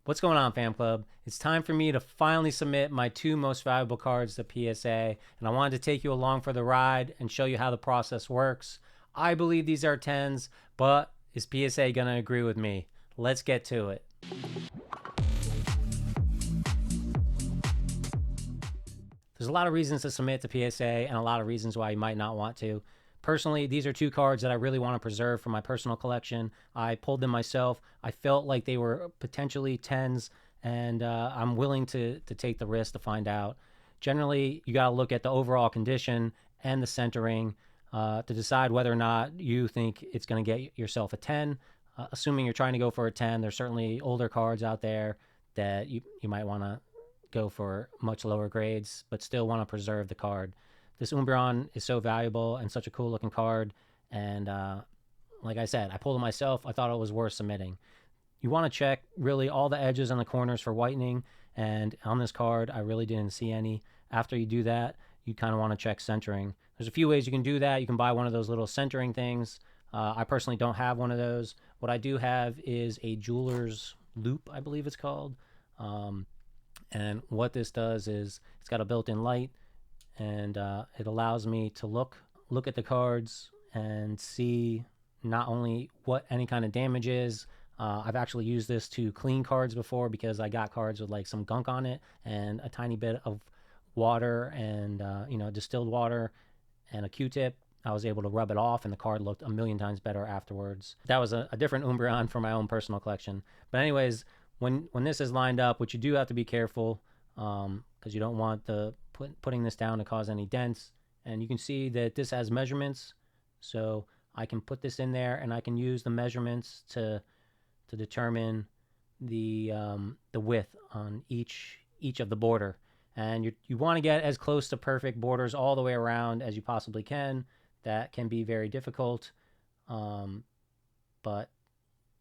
What's going on, Fam Club? It's time for me to finally submit my two most valuable cards to PSA, and I wanted to take you along for the ride and show you how the process works. I believe these are 10s, but is PSA going to agree with me? Let's get to it. There's a lot of reasons to submit to PSA and a lot of reasons why you might not want to. Personally, these are two cards that I really want to preserve for my personal collection. I pulled them myself. I felt like they were potentially 10s, and I'm willing to take the risk to find out. Generally, you got to look at the overall condition and the centering to decide whether or not you think it's going to get yourself a 10. Assuming you're trying to go for a 10, there's certainly older cards out there that you might want to go for much lower grades, but still want to preserve the card. This Umbreon is so valuable and such a cool looking card. And like I said, I pulled it myself. I thought it was worth submitting. You want to check really all the edges and the corners for whitening. And on this card, I really didn't see any. After you do that, you kind of want to check centering. There's a few ways you can do that. You can buy one of those little centering things. I personally don't have one of those. What I do have is a jeweler's loop, I believe it's called. And what this does is it's got a built-in light, and it allows me to look at the cards and see not only what any kind of damage is. I've actually used this to clean cards before because I got cards with like some gunk on it and a tiny bit of water and distilled water and a Q-tip. I was able to rub it off and the card looked a million times better afterwards. That was a different Umbreon for my own personal collection. But anyways, when this is lined up, which you do have to be careful because you don't want putting this down to cause any dents. And you can see that this has measurements, so I can put this in there and I can use the measurements to determine the width on each of the border. And you want to get as close to perfect borders all the way around as you possibly can. That can be very difficult, but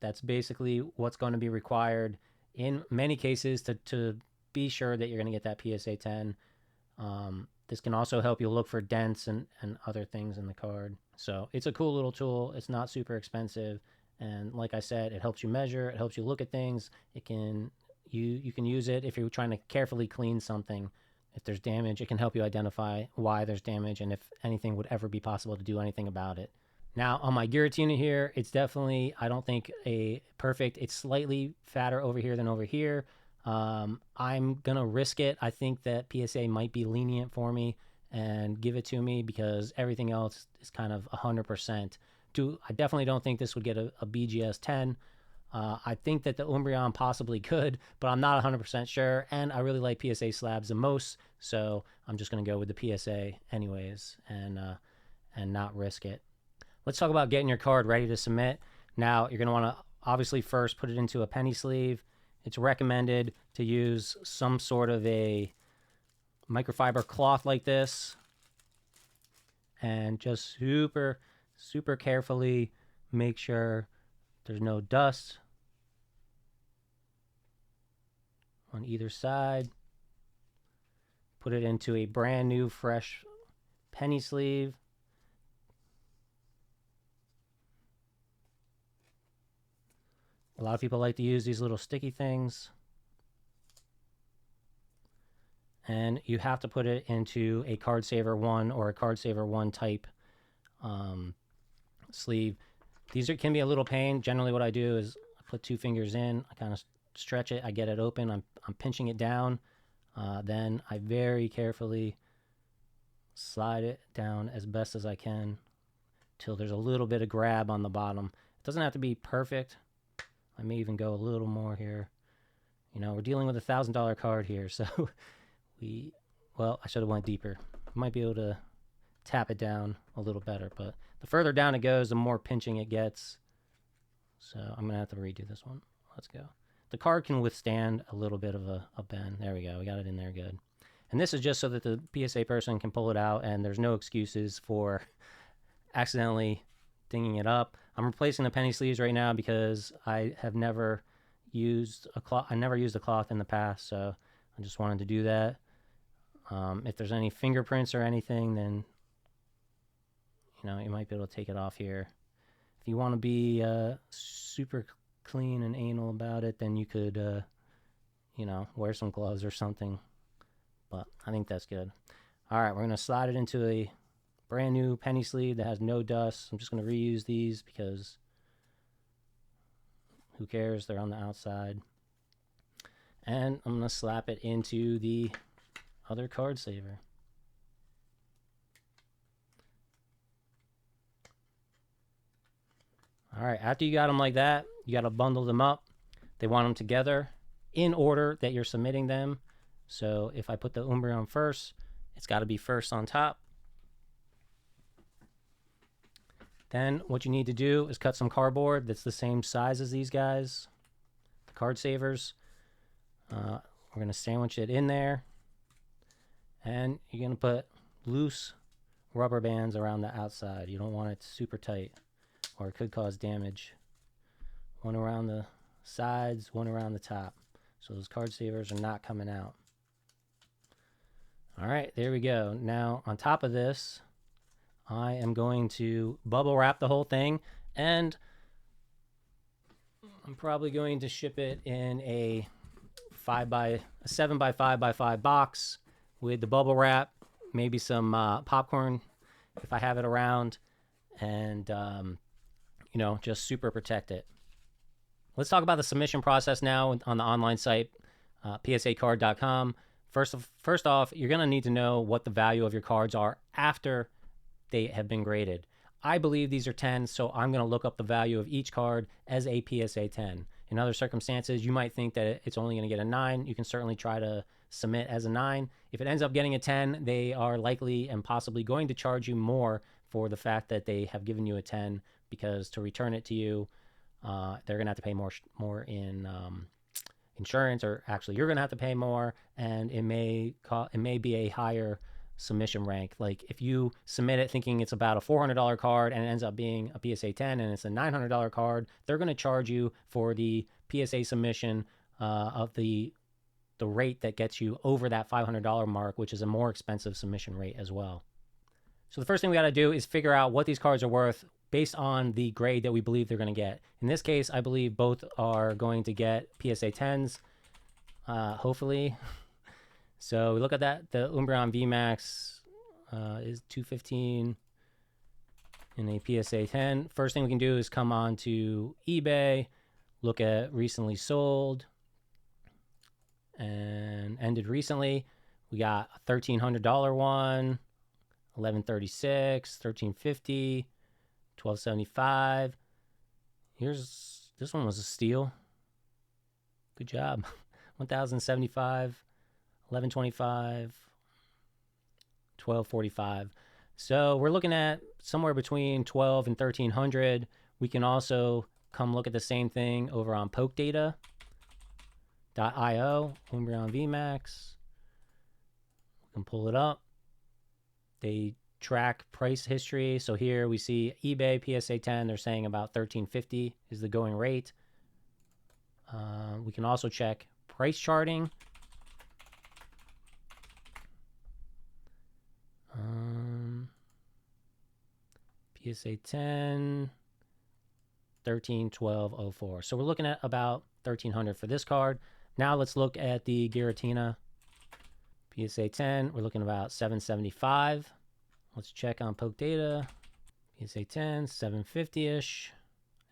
that's basically what's going to be required in many cases to be sure that you're going to get that PSA 10. This can also help you look for dents and other things in the card. So it's a cool little tool. It's not super expensive. And like I said, it helps you measure. It helps you look at things. You can use it if you're trying to carefully clean something. If there's damage, it can help you identify why there's damage and if anything would ever be possible to do anything about it. Now, on my Giratina here, it's definitely, I don't think, a perfect. It's slightly fatter over here than over here. I'm going to risk it. I think that PSA might be lenient for me and give it to me because everything else is kind of 100%. I definitely don't think this would get a BGS 10. I think that the Umbreon possibly could, but I'm not 100% sure. And I really like PSA slabs the most, so I'm just going to go with the PSA anyways and not risk it. Let's talk about getting your card ready to submit. Now, you're going to want to obviously first put it into a penny sleeve. It's recommended to use some sort of a microfiber cloth like this and just super, super carefully make sure there's no dust on either side. Put it into a brand new, fresh penny sleeve. A lot of people like to use these little sticky things. And you have to put it into a Card Saver 1 or a Card Saver 1 type sleeve. These can be a little pain. Generally what I do is I put 2 fingers in, I kind of stretch it, I get it open, I'm pinching it down. Then I very carefully slide it down as best as I can till there's a little bit of grab on the bottom. It doesn't have to be perfect. I may even go a little more here. You know, we're dealing with $1,000 card here, so I should have went deeper. Might be able to tap it down a little better, but the further down it goes, the more pinching it gets. So I'm gonna have to redo this one. Let's go. The card can withstand a little bit of a bend. There we go. We got it in there good. And this is just so that the PSA person can pull it out, and there's no excuses for accidentally dinging it up. I'm replacing the penny sleeves right now because I have never used a cloth. I never used a cloth in the past, so I just wanted to do that. If there's any fingerprints or anything, then you might be able to take it off here. If you want to be super clean and anal about it, then you could you know, wear some gloves or something. But I think that's good. All right, we're going to slide it into a brand new penny sleeve that has no dust. I'm just going to reuse these because who cares? They're on the outside. And I'm going to slap it into the other card saver. All right, after you got them like that, you got to bundle them up. They want them together in order that you're submitting them. So if I put the Umbreon first, it's got to be first on top. Then what you need to do is cut some cardboard that's the same size as these guys, the card savers. We're going to sandwich it in there. And you're going to put loose rubber bands around the outside. You don't want it super tight or it could cause damage. One around the sides, one around the top. So those card savers are not coming out. All right, there we go. Now on top of this, I am going to bubble wrap the whole thing, and I'm probably going to ship it in a 7 by 5 by 5 box with the bubble wrap, maybe some popcorn if I have it around, and you know, just super protect it. Let's talk about the submission process now on the online site, psacard.com. First off, you're going to need to know what the value of your cards are after they have been graded. I believe these are 10, so I'm going to look up the value of each card as a PSA 10. In other circumstances, you might think that it's only going to get a 9. You can certainly try to submit as a 9. If it ends up getting a 10, they are likely and possibly going to charge you more for the fact that they have given you a 10, because to return it to you, they're going to have to pay more in insurance, or actually you're going to have to pay more, and it may be a higher submission rank. Like if you submit it thinking it's about a $400 card and it ends up being a PSA 10 and it's a $900 card, they're going to charge you for the PSA submission of the rate that gets you over that $500 mark, which is a more expensive submission rate as well. So the first thing we got to do is figure out what these cards are worth based on the grade that we believe they're going to get. In this case, I believe both are going to get PSA 10s, hopefully. So we look at that. The Umbreon Vmax is $215 in a PSA 10. First thing we can do is come on to eBay, look at recently sold and ended recently. We got a $1,300 one, $1,136, $1,350, $1,275. This one was a steal. Good job. $1,075. $1,125, $1,245. So we're looking at somewhere between $1,200 and $1,300. We can also come look at the same thing over on PokeData.io, Umbreon Vmax. We can pull it up. They track price history. So here we see eBay PSA 10. They're saying about $1,350 is the going rate. We can also check price charting. PSA 10, 131204. So we're looking at about $1,300 for this card. Now let's look at the Giratina PSA 10. We're looking at about $775. Let's check on Poke Data. PSA 10, $750-ish.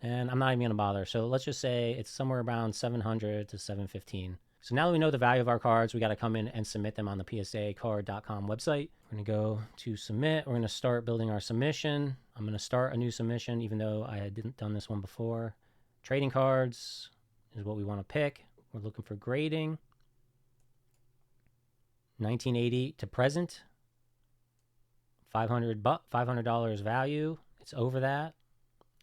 And I'm not even going to bother. So let's just say it's somewhere around $700 to $715. So now that we know the value of our cards, we got to come in and submit them on the psacard.com website. We're going to go to submit. We're going to start building our submission. I'm going to start a new submission, even though I hadn't done this one before. Trading cards is what we want to pick. We're looking for grading. 1980 to present. $500 value. It's over that.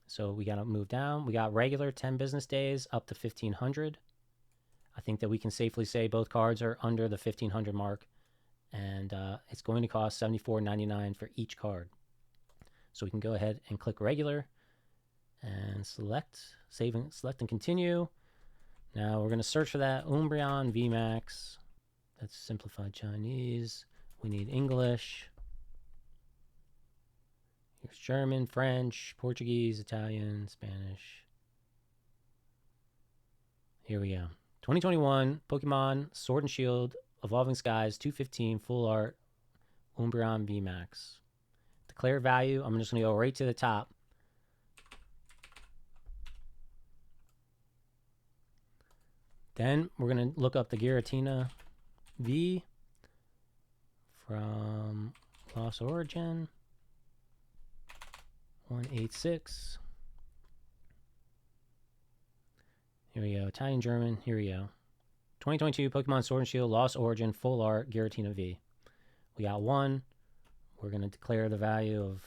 So we got to move down. We got regular 10 business days up to 1,500. I think that we can safely say both cards are under the 1,500 mark, and it's going to cost $74.99 for each card. So we can go ahead and click regular and select and continue. Now we're going to search for that Umbreon Vmax. That's simplified Chinese. We need English. Here's German, French, Portuguese, Italian, Spanish. Here we go. 2021 Pokemon Sword and Shield Evolving Skies 215 Full Art Umbreon Vmax. Declare value. I'm just going to go right to the top. Then we're going to look up the Giratina V from Lost Origin. 186. Here we go. Italian, German. Here we go. 2022 Pokemon Sword and Shield Lost Origin Full Art Giratina V. We got one. We're going to declare the value of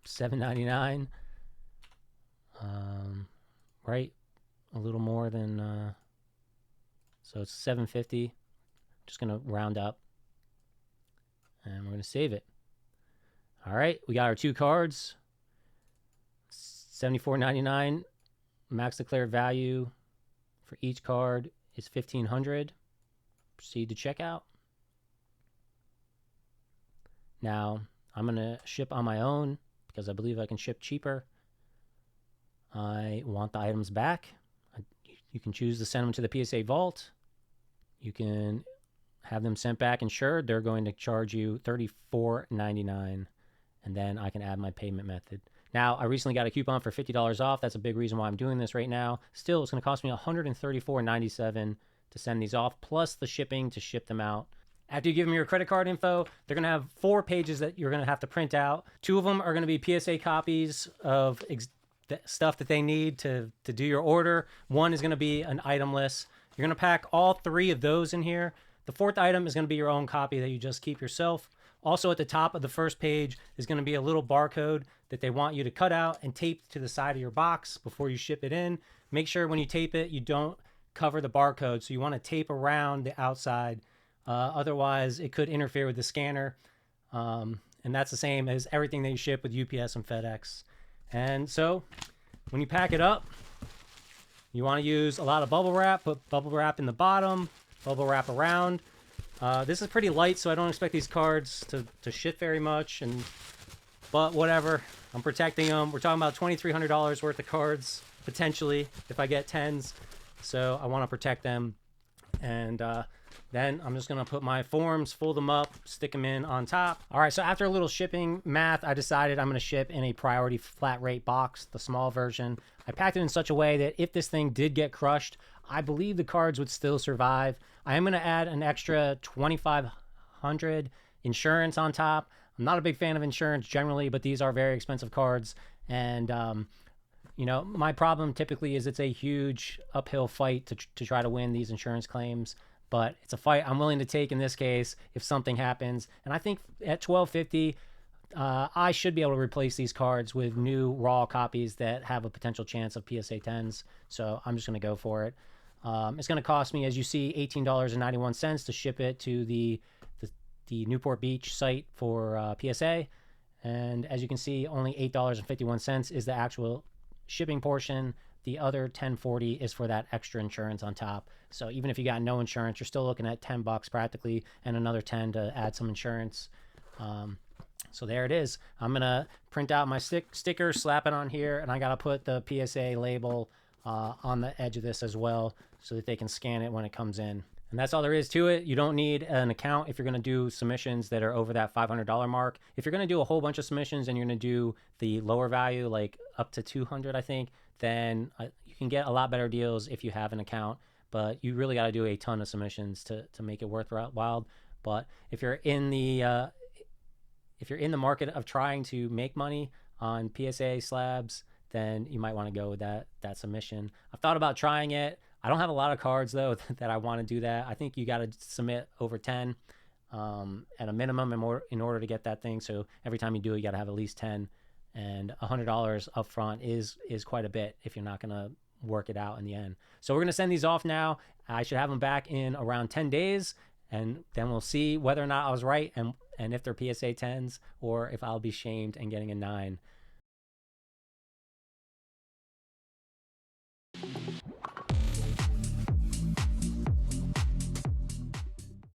$7.99. Right? A little more than... so it's $7.50. Just going to round up. And we're going to save it. All right. We got our two cards. $74.99. Max declared value for each card is $1,500. Proceed to checkout. Now, I'm going to ship on my own because I believe I can ship cheaper. I want the items back. You can choose to send them to the PSA vault. You can have them sent back insured. They're going to charge you $34.99, and then I can add my payment method. Now, I recently got a coupon for $50 off. That's a big reason why I'm doing this right now. Still, it's going to cost me $134.97 to send these off, plus the shipping to ship them out. After you give them your credit card info, they're going to have 4 pages that you're going to have to print out. 2 of them are going to be PSA copies of stuff that they need to do your order. 1 is going to be an item list. You're going to pack all 3 of those in here. The 4th item is going to be your own copy that you just keep yourself. Also, at the top of the first page is going to be a little barcode that they want you to cut out and tape to the side of your box before you ship it in. Make sure when you tape it, you don't cover the barcode. So you want to tape around the outside. Otherwise, it could interfere with the scanner. And that's the same as everything that you ship with UPS and FedEx. And so when you pack it up, you want to use a lot of bubble wrap. Put bubble wrap in the bottom, bubble wrap around. This is pretty light, so I don't expect these cards to shit very much. But whatever, I'm protecting them. We're talking about $2,300 worth of cards, potentially, if I get 10s. So I want to protect them. And then I'm just going to put my forms, fold them up, stick them in on top. All right, so after a little shipping math, I decided I'm going to ship in a priority flat rate box, the small version. I packed it in such a way that if this thing did get crushed, I believe the cards would still survive. I am going to add an extra $2,500 insurance on top. I'm not a big fan of insurance generally, but these are very expensive cards. And, you know, my problem typically is it's a huge uphill fight to try to win these insurance claims. But it's a fight I'm willing to take in this case if something happens. And I think at $1,250, I should be able to replace these cards with new raw copies that have a potential chance of PSA 10s. So I'm just going to go for it. It's going to cost me, as you see, $18.91 to ship it to the Newport Beach site for PSA. And as you can see, only $8.51 is the actual shipping portion. The other $10.40 is for that extra insurance on top. So even if you got no insurance, you're still looking at $10 practically, and another $10 to add some insurance. So there it is. I'm gonna print out my sticker, slap it on here, and I gotta put the PSA label on the edge of this as well, so that they can scan it when it comes in. And that's all there is to it. You don't need an account if you're going to do submissions that are over that $500 mark. If you're going to do a whole bunch of submissions and you're going to do the lower value, like up to 200, I think, then you can get a lot better deals if you have an account. But you really got to do a ton of submissions to make it worthwhile. But if you're in the market of trying to make money on PSA slabs, then you might want to go with that submission. I've thought about trying it. I don't have a lot of cards, though, that I want to do that. I think you got to submit over 10 at a minimum in order to get that thing. So every time you do it, you got to have at least 10. And $100 up front is quite a bit if you're not going to work it out in the end. So we're going to send these off now. I should have them back in around 10 days. And then we'll see whether or not I was right and if they're PSA 10s or if I'll be shamed and getting a 9.